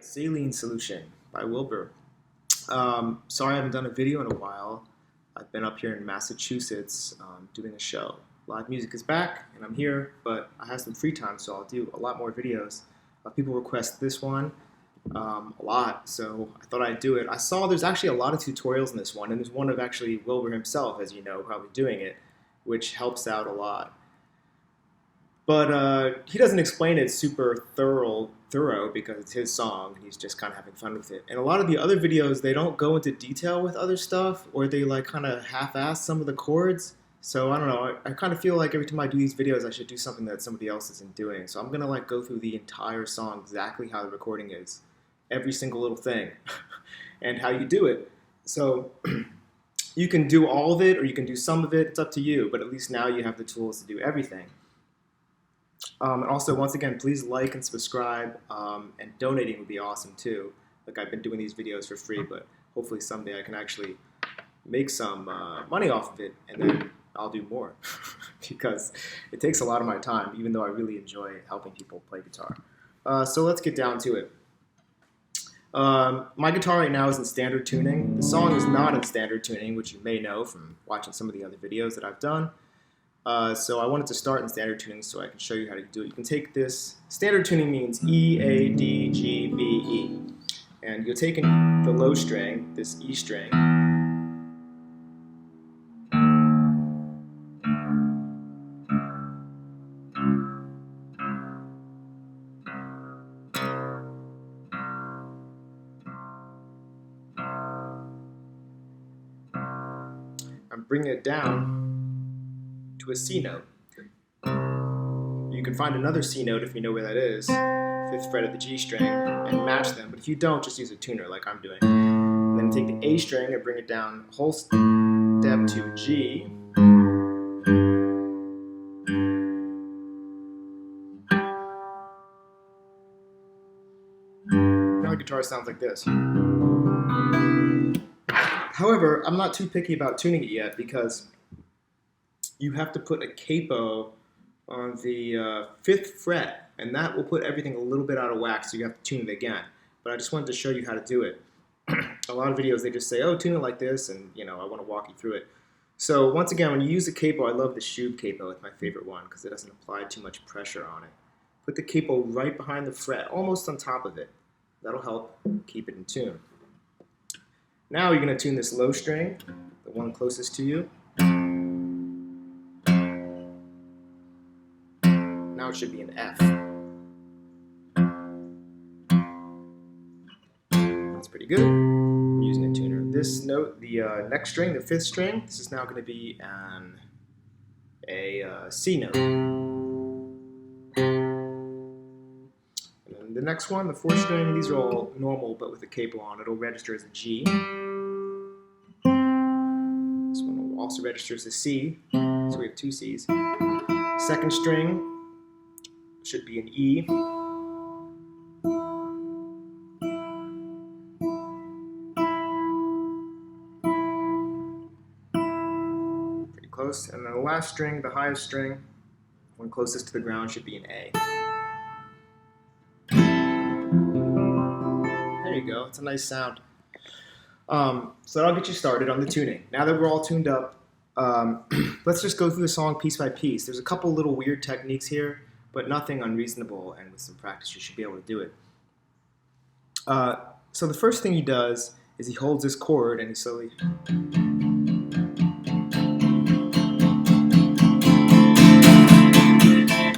Saline Solution by Wilbur. Sorry I haven't done a video in a while. I've been up here in Massachusetts doing a show. Live music is back and I'm here, but I have some free time, so I'll do a lot more videos. People request this one a lot, so I thought I'd do it. I saw there's actually a lot of tutorials in this one, and there's one of actually Wilbur himself, as you know, probably doing it, which helps out a lot. But he doesn't explain it super thorough because it's his song. He's just kind of having fun with it. And a lot of the other videos, they don't go into detail with other stuff, or they like kind of half-ass some of the chords. So I don't know. I kind of feel like every time I do these videos, I should do something that somebody else isn't doing. So I'm gonna like go through the entire song, exactly how the recording is, every single little thing, and how you do it. So you can do all of it, or you can do some of it. It's up to you. But at least now you have the tools to do everything. And also, once again, please like and subscribe, and donating would be awesome too. Like, I've been doing these videos for free, but hopefully someday I can actually make some money off of it, and then I'll do more because it takes a lot of my time, even though I really enjoy helping people play guitar. So let's get down to it. My guitar right now is in standard tuning. The song is not in standard tuning, which you may know from watching some of the other videos that I've done. So I wanted to start in standard tuning so I can show you how to do it. You can take this, standard tuning means E, A, D, G, B, E. And you'll take in the low string, this E string, and bring it down to a C note. You can find another C note if you know where that is, 5th fret of the G string, and match them. But if you don't, just use a tuner like I'm doing. And then take the A string and bring it down a whole step to G. Now the guitar sounds like this. However, I'm not too picky about tuning it yet because you have to put a capo on the 5th fret, and that will put everything a little bit out of whack, so you have to tune it again. But I just wanted to show you how to do it. A lot of videos, they just say, oh, tune it like this, and you know, I want to walk you through it. So once again, when you use a capo, I love the Shub capo. It's my favorite one because it doesn't apply too much pressure on it. Put the capo right behind the fret, almost on top of it. That'll help keep it in tune. Now you're going to tune this low string, the one closest to you. Now it should be an F. That's pretty good. I'm using a tuner. This note, the next string, the 5th string, this is now going to be a C note. And then the next one, the 4th string, these are all normal, but with a capo on, it'll register as a G. This one will also register as a C, so we have 2 Cs. 2nd string should be an E. Pretty close. And then the last string, the highest string, one closest to the ground, should be an A. There you go. It's a nice sound. So that'll get you started on the tuning. Now that we're all tuned up, let's just go through the song piece by piece. There's a couple little weird techniques here, but nothing unreasonable, and with some practice you should be able to do it. So the first thing he does is he holds this chord and he slowly...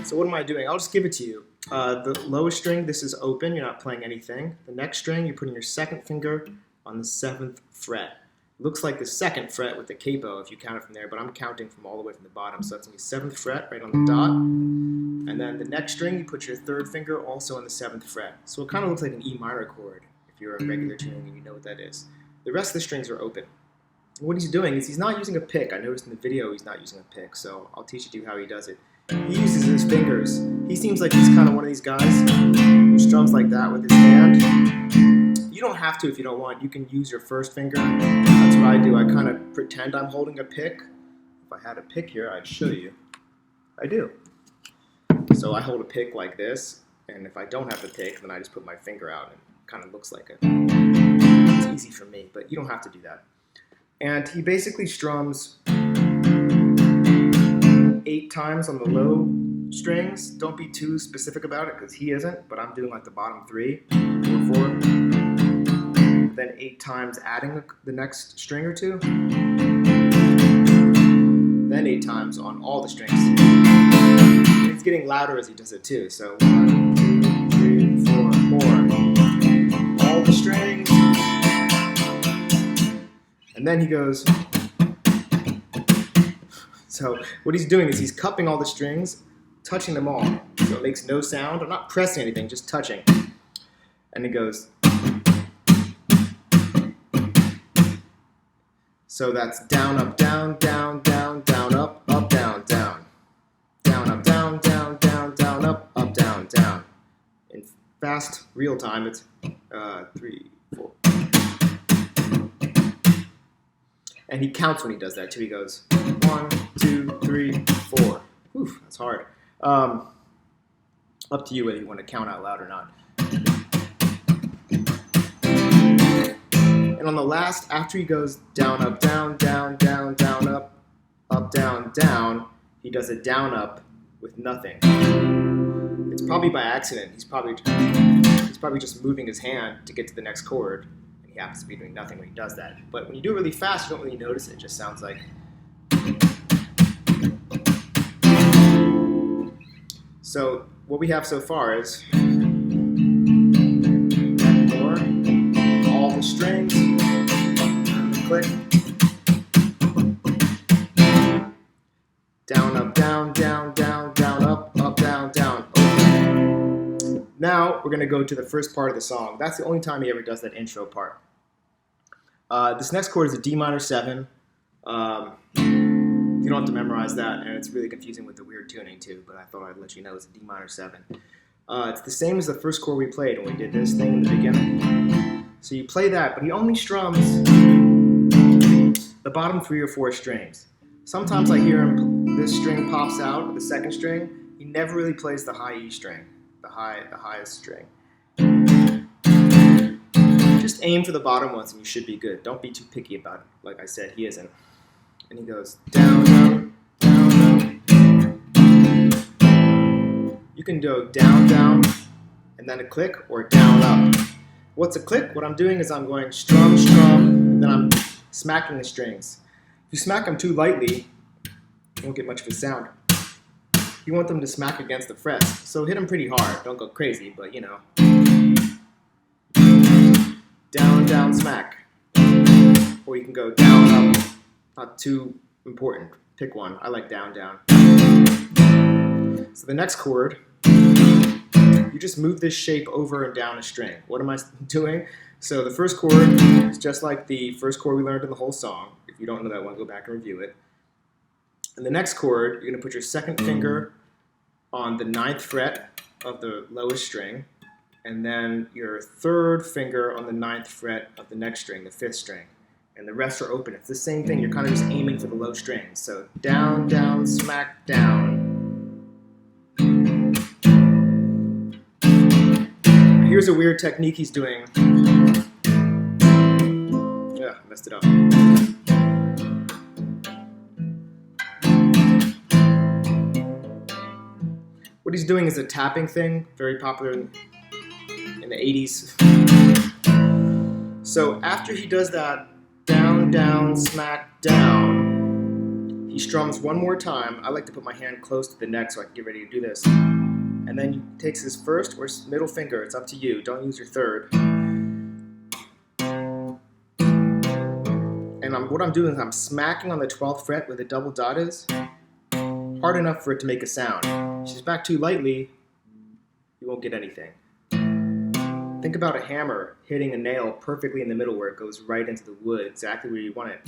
So what am I doing? I'll just give it to you. The lowest string, this is open, you're not playing anything. The next string, you're putting your 2nd finger on the 7th fret. Looks like the 2nd fret with the capo if you count it from there, but I'm counting from all the way from the bottom, so that's going to be 7th fret right on the dot. And then the next string, you put your 3rd finger also on the 7th fret. So it kind of looks like an E minor chord if you're a regular tuning and you know what that is. The rest of the strings are open. And what he's doing is he's not using a pick. I noticed in the video he's not using a pick, so I'll teach you how he does it. He uses his fingers. He seems like he's kind of one of these guys who strums like that with his hand. You don't have to if you don't want. You can use your 1st finger. That's what I do. I kind of pretend I'm holding a pick. If I had a pick here, I'd show you. I do. So I hold a pick like this, and if I don't have the pick, then I just put my finger out and kind of looks like it. It's easy for me, but you don't have to do that. And he basically strums 8 times on the low strings. Don't be too specific about it because he isn't, but I'm doing like the bottom 3, 4, 4. Then 8 times adding the next string or 2. Then 8 times on all the strings. It's getting louder as he does it too. So 1, 2, 3, 4, more. All the strings. And then he goes. So what he's doing is he's cupping all the strings, touching them all. So it makes no sound. I'm not pressing anything, just touching. And he goes. So that's down, up, down, down, down, down, up, down, down. Down, up, down, down, down, down, up, down, down. In fast, real time, it's 3, 4. And he counts when he does that too. He goes 1, 2, 3, 4. Whew, that's hard. Up to you whether you want to count out loud or not. And on the last, after he goes down, up, down, down, down, down, up, down, down, he does a down, up with nothing. It's probably by accident. He's probably just moving his hand to get to the next chord. And he happens to be doing nothing when he does that. But when you do it really fast, you don't really notice it. It just sounds like. So what we have so far is more, all the strings, click, down, up, down, down, down, down, up, down, down. Okay. Now we're going to go to the first part of the song. That's the only time he ever does that intro part. This next chord is a D minor 7. You don't have to memorize that, and it's really confusing with the weird tuning too, but I thought I'd let you know it's a D minor 7. It's the same as the first chord we played when we did this thing in the beginning. So you play that, but he only strums the bottom 3 or 4 strings. Sometimes I hear him, this string pops out, the second string. He never really plays the high E string, the highest string. Just aim for the bottom ones and you should be good. Don't be too picky about it. Like I said, he isn't. And he goes down, down, down, down. You can go down, down, and then a click, or down, up. What's a click? What I'm doing is I'm going strum, strum, and then I'm smacking the strings. If you smack them too lightly, you won't get much of a sound. You want them to smack against the frets. So hit them pretty hard. Don't go crazy, but you know. Down, down, smack. Or you can go down, up. Not too important. Pick one. I like down, down. So the next chord, you just move this shape over and down a string. What am I doing? So the first chord is just like the first chord we learned in the whole song. If you don't know that one, go back and review it. And the next chord, you're going to put your second finger on the 9th fret of the lowest string, and then your third finger on the 9th fret of the next string, the 5th string. And the rest are open. It's the same thing. You're kind of just aiming for the low strings. So down, down, smack, down. Here's a weird technique he's doing. Yeah, messed it up. What he's doing is a tapping thing, very popular in the 80s. So after he does that, down, down, smack, down, he strums one more time. I like to put my hand close to the neck so I can get ready to do this. And then he takes his first or middle finger. It's up to you. Don't use your third. And what I'm doing is I'm smacking on the 12th fret where the double dot is, hard enough for it to make a sound. If you smack too lightly, you won't get anything. Think about a hammer hitting a nail perfectly in the middle where it goes right into the wood, exactly where you want it.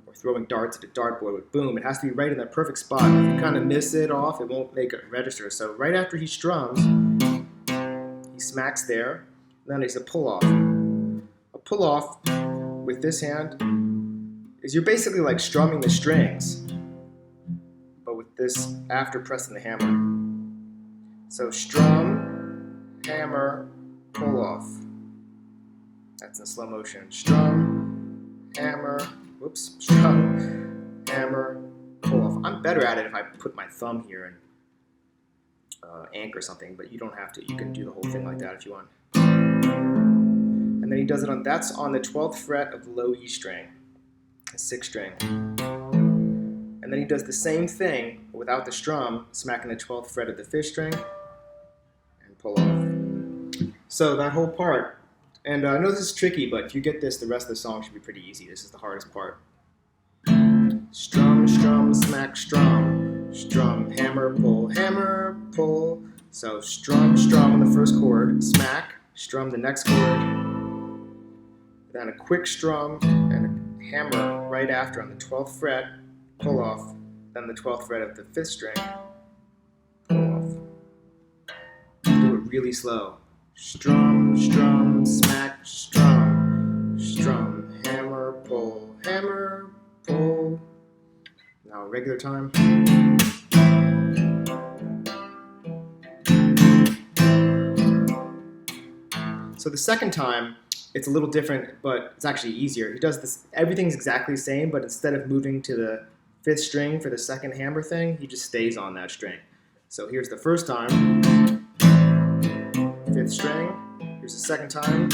Or throwing darts at a dartboard with boom, it has to be right in that perfect spot. If you kind of miss it off, it won't make it register. So right after he strums, he smacks there, and then there's a pull-off. A pull-off with this hand is you're basically like strumming the strings, but with this after pressing the hammer. So strum, hammer, pull off. That's in slow motion. Strum, hammer, whoops, strum, hammer, pull off. I'm better at it if I put my thumb here and anchor something, but you don't have to. You can do the whole thing like that if you want. And then he does it on, that's on the 12th fret of the low E string, the 6th string. And then he does the same thing without the strum, smacking the 12th fret of the 5th string, and pull off. So that whole part, and I know this is tricky, but if you get this, the rest of the song should be pretty easy. This is the hardest part. Strum, strum, smack, strum, strum, hammer, pull. So strum, strum on the first chord, smack, strum the next chord, then a quick strum and a hammer right after on the 12th fret, pull off, then the 12th fret of the 5th string, pull off. Do it really slow. Strum, strum, smack, strum, strum, hammer, pull, now regular time. So the second time, it's a little different, but it's actually easier. He does this, everything's exactly the same, but instead of moving to the 5th string for the second hammer thing, he just stays on that string. So here's the first time, 5th string. Here's the second time,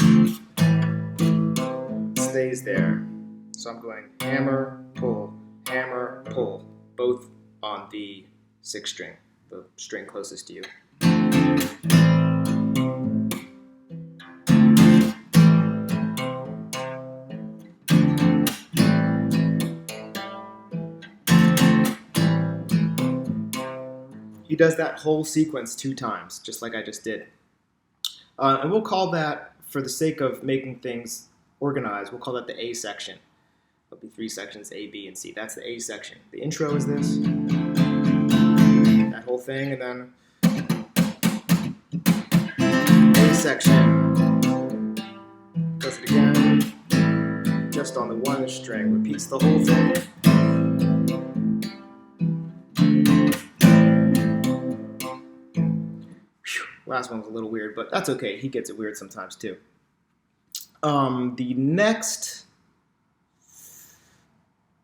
stays there. So I'm going hammer, pull, both on the 6th string, the string closest to you. He does that whole sequence 2 times, just like I just did. And we'll call that, for the sake of making things organized, we'll call that the A section. There'll be 3 sections, A, B, and C. That's the A section. The intro is this, that whole thing, and then A section. Does it again, just on the 1 string. Repeats the whole thing. Last one was a little weird, but that's okay. He gets it weird sometimes too. The next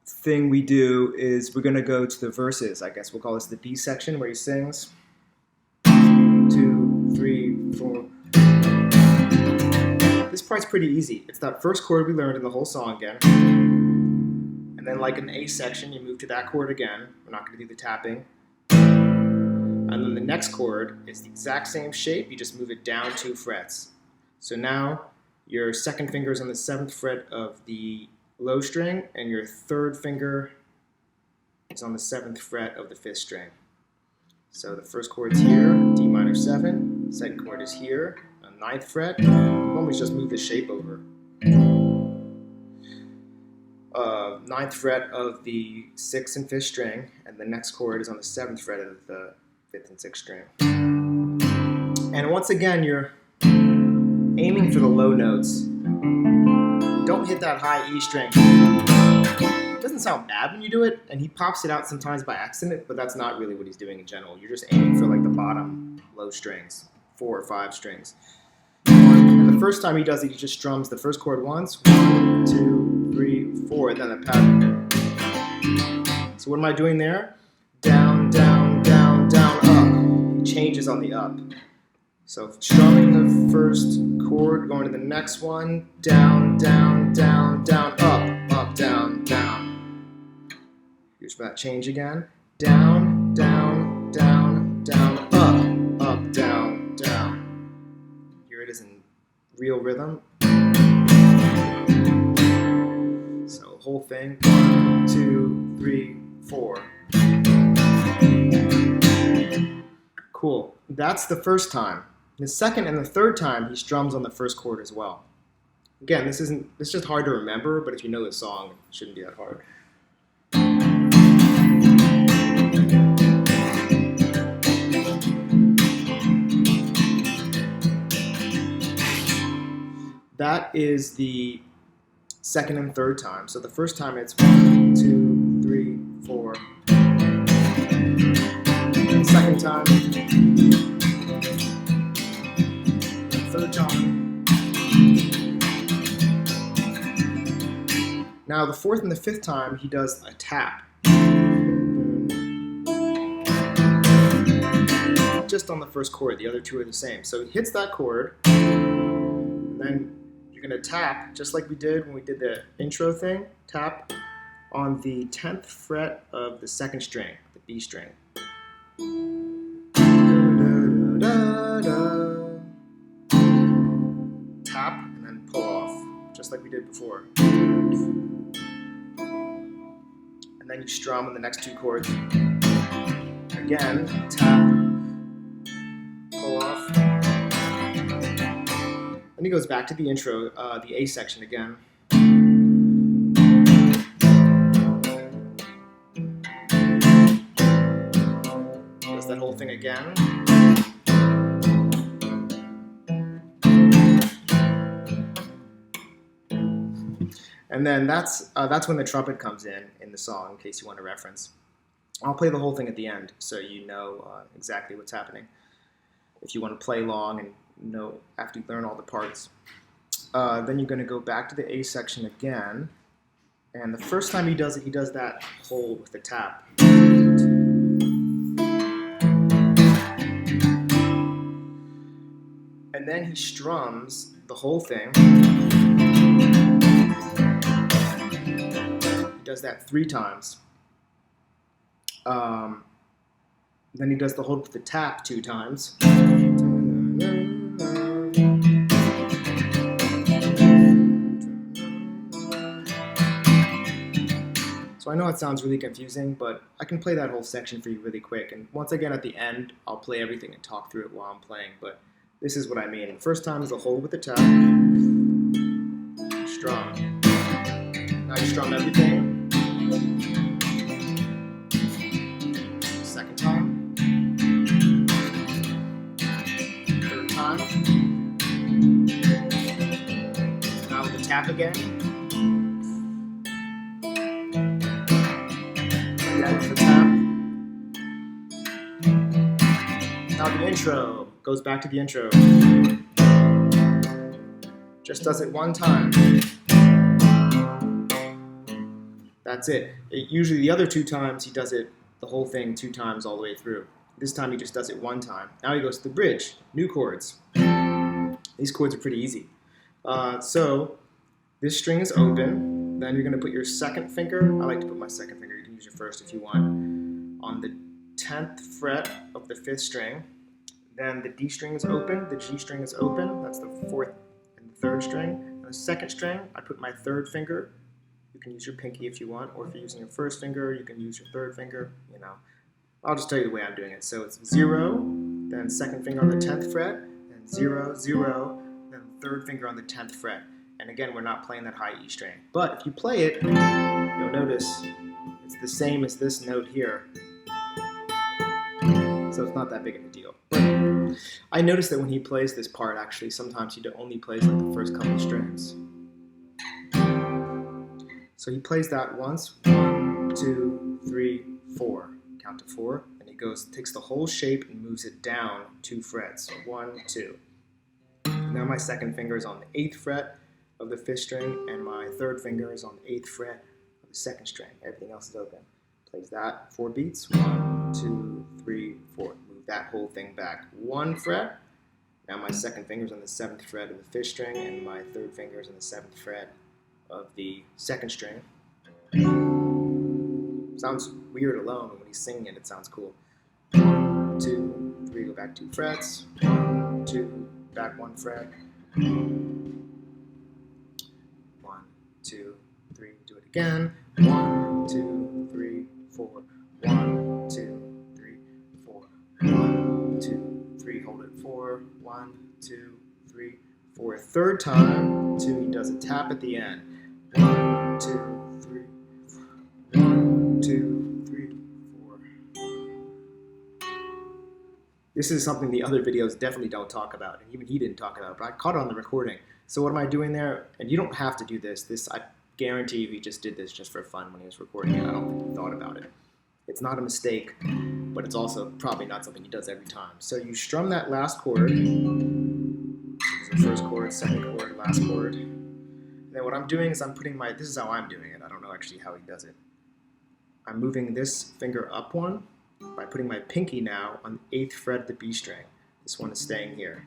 thing we do is we're going to go to the verses. I guess we'll call this the B section, where he sings 2, 3, 4. This part's pretty easy. It's that first chord we learned in the whole song again. And then like in the A section, you move to that chord again. We're not going to do the tapping. And then the next chord is the exact same shape, you just move it down 2 frets. So now your second finger is on the 7th fret of the low string, and your third finger is on the 7th fret of the 5th string. So the first chord's here, D minor 7, second chord is here, on 9th fret, normally just move the shape over. 9th fret of the 6th and 5th string, and the next chord is on the 7th fret of the 5th and 6th string. And once again, you're aiming for the low notes. Don't hit that high E string. It doesn't sound bad when you do it, and he pops it out sometimes by accident, but that's not really what he's doing in general. You're just aiming for like the bottom low strings, 4 or 5 strings. And the first time he does it, he just strums the first chord once, 1, 2, 3, 4, and then a pattern. So what am I doing there? Down, down, down, down, up. He changes on the up. So strumming the first chord, going to the next one, down, down, down, down, up, down, down. Here's that change again. Down, down, down, down, up, down, down. Here it is in real rhythm. So whole thing, 1, 2, 3, 4. Cool. That's the first time. The second and the third time, he strums on the first chord as well. Again, this is just hard to remember, but if you know the song, it shouldn't be that hard. That is the second and third time. So the first time it's 1, 2, 3, 4. The second time, third tone. Now the fourth and the fifth time he does a tap. Just on the first chord, the other two are the same. So he hits that chord, and then you're going to tap, just like we did when we did the intro thing, tap on the 10th fret of the second string, the B string. Tap, and then pull off, just like we did before. And then you strum on the next two chords. Again, tap, pull off. Then he goes back to the intro, the A section again. Does that whole thing again. And then that's when the trumpet comes in the song, in case you want a reference. I'll play the whole thing at the end, so you know exactly what's happening. If you want to play along and know after you learn all the parts. Then you're going to go back to the A section again. And the first time he does it, he does that hold with the tap. And then he strums the whole thing. He does that 3 times. Then he does the hold with the tap 2 times. So I know it sounds really confusing, but I can play that whole section for you really quick. And once again at the end, I'll play everything and talk through it while I'm playing. But this is what I mean. The first time is a hold with the tap. Strum. Now you strum everything. Second time. Third time. Now with the tap again. Again with the tap. Now the intro. Goes back to the intro. Just does it 1 time. That's it. Usually the other 2 times he does it the whole thing 2 times all the way through. This time he just does it 1 time. Now he goes to the bridge, new chords. These chords are pretty easy. So this string is open. Then you're going to put your second finger. I like to put my second finger. You can use your first if you want. On the 10th fret of the 5th string. Then the D string is open, the G string is open, that's the 4th and the 3rd string. And the 2nd string, I put my 3rd finger. You can use your pinky if you want, or if you're using your 1st finger, you can use your 3rd finger, you know. I'll just tell you the way I'm doing it. So it's 0, then 2nd finger on the 10th fret, then 0, 0, then 3rd finger on the 10th fret. And again, we're not playing that high E string. But if you play it, you'll notice it's the same as this note here. So it's not that big of a deal. But I noticed that when he plays this part, actually, sometimes he only plays like the first couple strings. So he plays that once, 1, 2, 3, 4. Count to 4, and he goes, takes the whole shape and moves it down 2 frets. 1, 2. Now my second finger is on the 8th fret of the 5th string, and my 3rd finger is on the 8th fret of the 2nd string. Everything else is open. Plays that 4 beats. 1, 2, 3, 4. Move that whole thing back 1 fret. Now my second finger's on the 7th fret of the 5th string, and my 3rd finger's on the 7th fret of the 2nd string. Sounds weird alone, but when he's singing it, it sounds cool. 1, 2, 3, go back 2 frets. 1, 2, back 1 fret. 1, 2, 3, do it again. 1, 2, 3, 4. 1, 2, 3, 4. 1, 2, 3, hold it 4. 1, 2, 3, 4. 3rd time, 2, he does a tap at the end. 1, 2, 3, 1, 2, 3, 4. This is something the other videos definitely don't talk about, and even he didn't talk about it, but I caught it on the recording. So what am I doing there? And you don't have to do this. I guarantee you he just did this just for fun when he was recording it. I don't think he thought about it. It's not a mistake, but it's also probably not something he does every time. So you strum that last chord, is the first chord, second chord, last chord. And then what I'm doing is I'm putting this is how I'm doing it. I don't know actually how he does it. I'm moving this finger up one by putting my pinky now on the 8th fret of the B string. This one is staying here.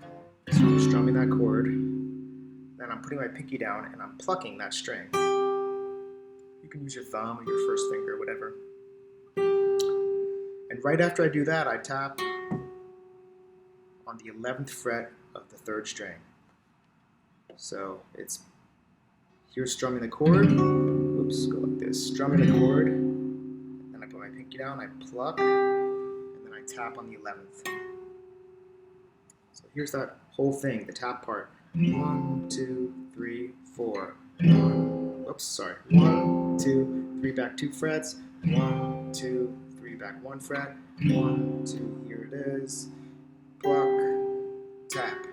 So I'm strumming that chord. Then I'm putting my pinky down and I'm plucking that string. You can use your thumb or your first finger, whatever. And right after I do that, I tap on the 11th fret of the 3rd string. So it's here strumming the chord. Oops, go like this. Strumming the chord. Then I put my pinky down, I pluck, and then I tap on the 11th. So here's that whole thing, the tap part. 1, 2, 3, 4. 1, 2, 3 back 2 frets. 1, 2, 3 back 1 fret. 1, 2, here it is. Pluck, tap.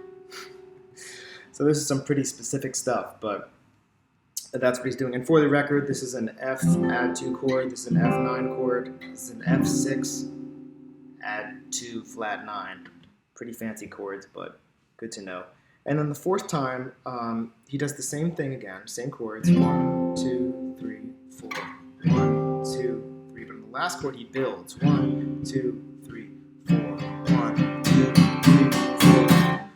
So this is some pretty specific stuff, but that's what he's doing. And for the record, this is an F add 2 chord. This is an F9 chord. This is an F6 add 2 flat 9. Pretty fancy chords, but good to know. And then the 4th time, he does the same thing again, same chords. 1, 2, 3, 4. 1, 2, 3. But in the last chord, he builds. 1, 2, 3, 4. 1, 2, 3, 4.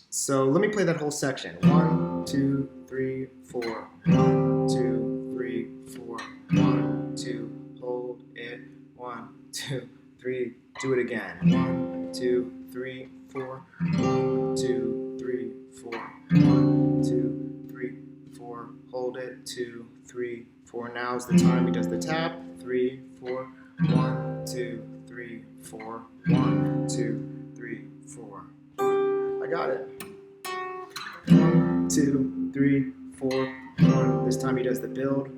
So let me play that whole section. 1, 2, 3, 4. 1, 2, 3, 4. 1, 2, hold it. 1, 2, 3. Do it again. 1, 2, 3, 4. 1, 2, 3, 4. 1, 2, 3, 4. Hold it. 2, 3, 4. Now's the time he does the tap. 3, 4. 1, 2, 3, 4. 1, 2, 3, 4. I got it. 1, 2, 3, 4. 1. This time he does the build.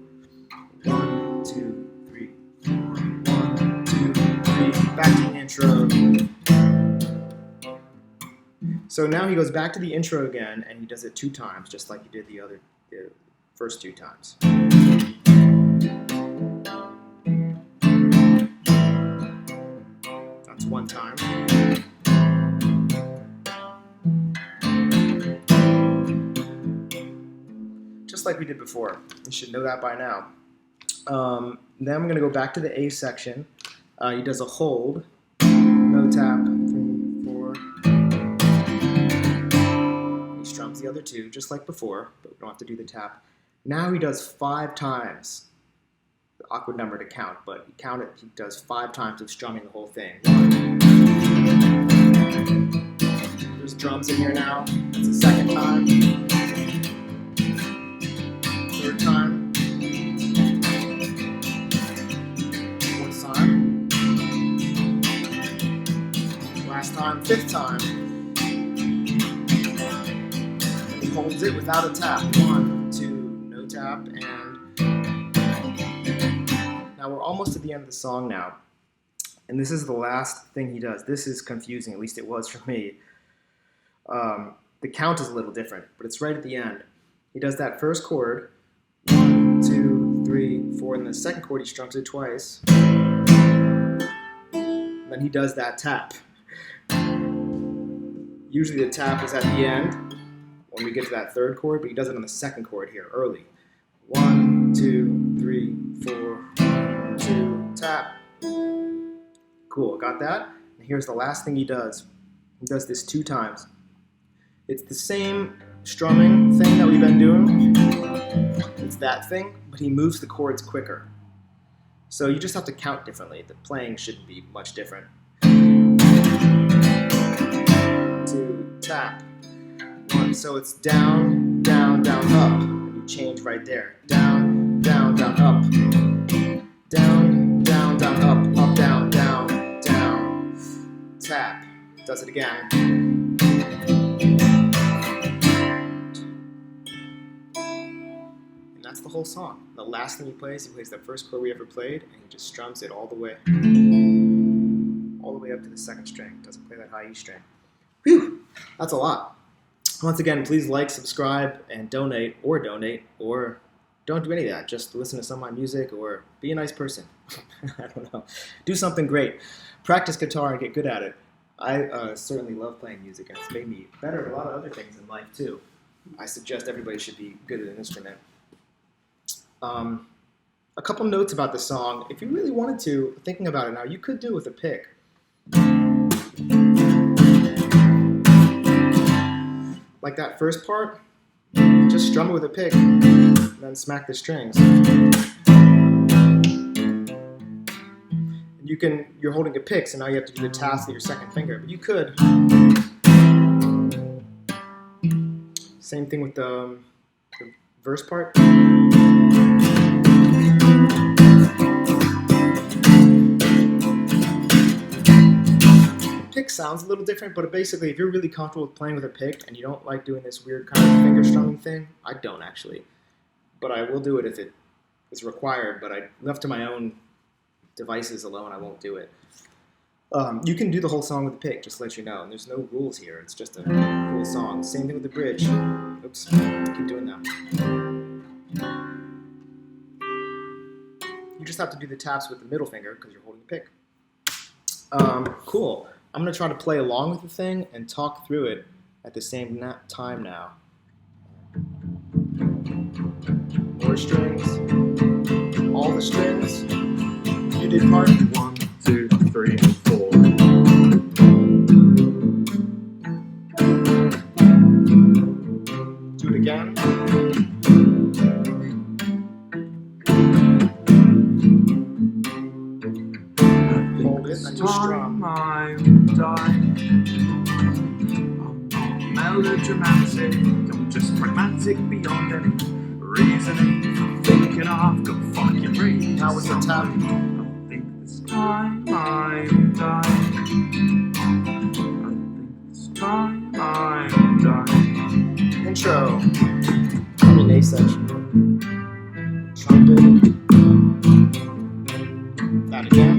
1, 2, 3, 4. 1, 2, 3. Back to the intro. So now he goes back to the intro again, and he does it 2 times, just like he did the first 2 times. That's 1 time. Just like we did before. You should know that by now. Then I'm going to go back to the A section. He does a hold, no tap, 3, 4. He strums the other 2, just like before, but we don't have to do the tap. Now he does 5 times, the awkward number to count, but he does 5 times of strumming the whole thing. 1. There's drums in here now. That's the 2nd time. 3rd time. 4th time. Last time. 5th time. And he holds it without a tap. 1, 2, no tap, and now we're almost at the end of the song now. And this is the last thing he does. This is confusing, at least it was for me. The count is a little different, but it's right at the end. He does that first chord, 1, 2, 3, 4, and the 2nd chord he strums it twice. And then he does that tap. Usually the tap is at the end when we get to that 3rd chord, but he does it on the 2nd chord here, early. 1, 2, 3, 4, 1, 2, tap. Cool, got that? And here's the last thing he does. He does this 2 times. It's the same strumming thing that we've been doing. It's that thing, but he moves the chords quicker. So you just have to count differently. The playing shouldn't be much different. 2, tap. 1, so it's down, down, down, up. And you change right there. Down, down, down, up. Down, down, down, up, down, down, down. Tap. Does it again. And that's the whole song. The last thing he plays the first chord we ever played, and he just strums it all the way up to the 2nd string. Doesn't play that high E string. Whew, that's a lot. Once again, please like, subscribe, and donate, or don't do any of that. Just listen to some of my music, or be a nice person. I don't know. Do something great. Practice guitar and get good at it. I certainly love playing music, and it's made me better at a lot of other things in life too. I suggest everybody should be good at an instrument. A couple notes about the song. If you really wanted to, thinking about it now, you could do it with a pick. Like that first part, just strum it with a pick, and then smack the strings. You're holding a pick, so now you have to do the task with your second finger. But you could. Same thing with the verse part. Pick sounds a little different, but basically, if you're really comfortable with playing with a pick and you don't like doing this weird kind of finger strumming thing, I don't actually. But I will do it if it is required, but left to my own devices alone, I won't do it. You can do the whole song with a pick, just to let you know. And there's no rules here. It's just a cool song. Same thing with the bridge. Oops, keep doing that. You just have to do the taps with the middle finger because you're holding a pick. Cool. I'm going to try to play along with the thing and talk through it at the same time now. More strings. All the strings. You did part. 1, 2, 3, 4. Do it again. Hold it and you strum. I'm dying. I'm not melodramatic. I'm just pragmatic beyond any reasoning. I'm thinking I've got fucking reason. Now with the tap. Time I'm dying. I think this time I'm dying. Intro. A section. Trumpet. That again.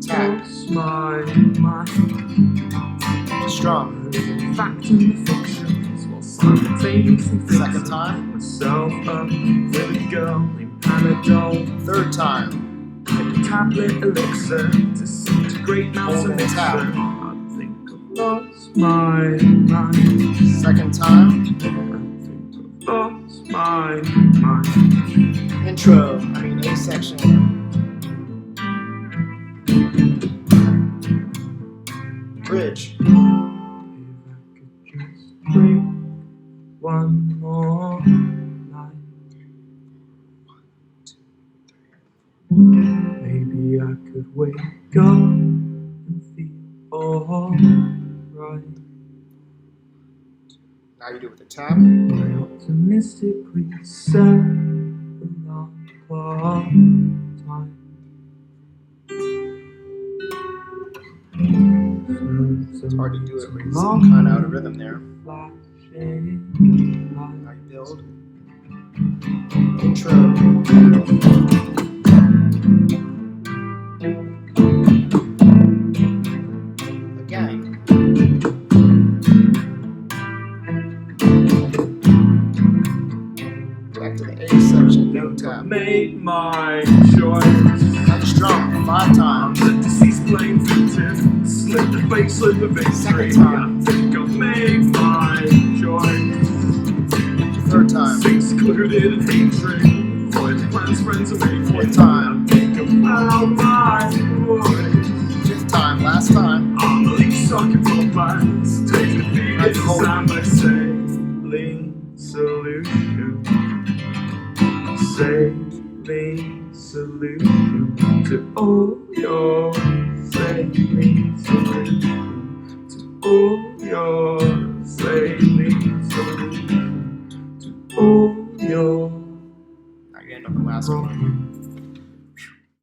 Tap. My mind. Strum. Fact and the fictions while simultaneously Second time. myself up with a girl named Panadol. Third time. Take a tablet elixir to disintegrate mouse Hold and the mixer. tap. I think I've lost my mind. Second time. I think I've lost my mind. Intro. A section. Bridge. If I could just break one more light, maybe I could wake up and feel alright. Now you do it with the tap. I optimistically set the alarm clock time. It's hard to do it when you're kind of out of rhythm there. Now you build. Intro. Again. Back to the A section, no tap. Made my choice. And strum 5 times. The deceased playing victim. Slip the face, slip the victory. Second time. I think I've made my choice. Third time. Things secluded in hatred. Avoid plans, friends, and making. Fourth time. I think about my voice. Fifth time. Last time. I'm the least sucking for plans. Take the beat, Nice it's hold. time by Saline Solution. Saline Solution to all your saline solution. To all your saline solution. To all your. Now you end on the last one.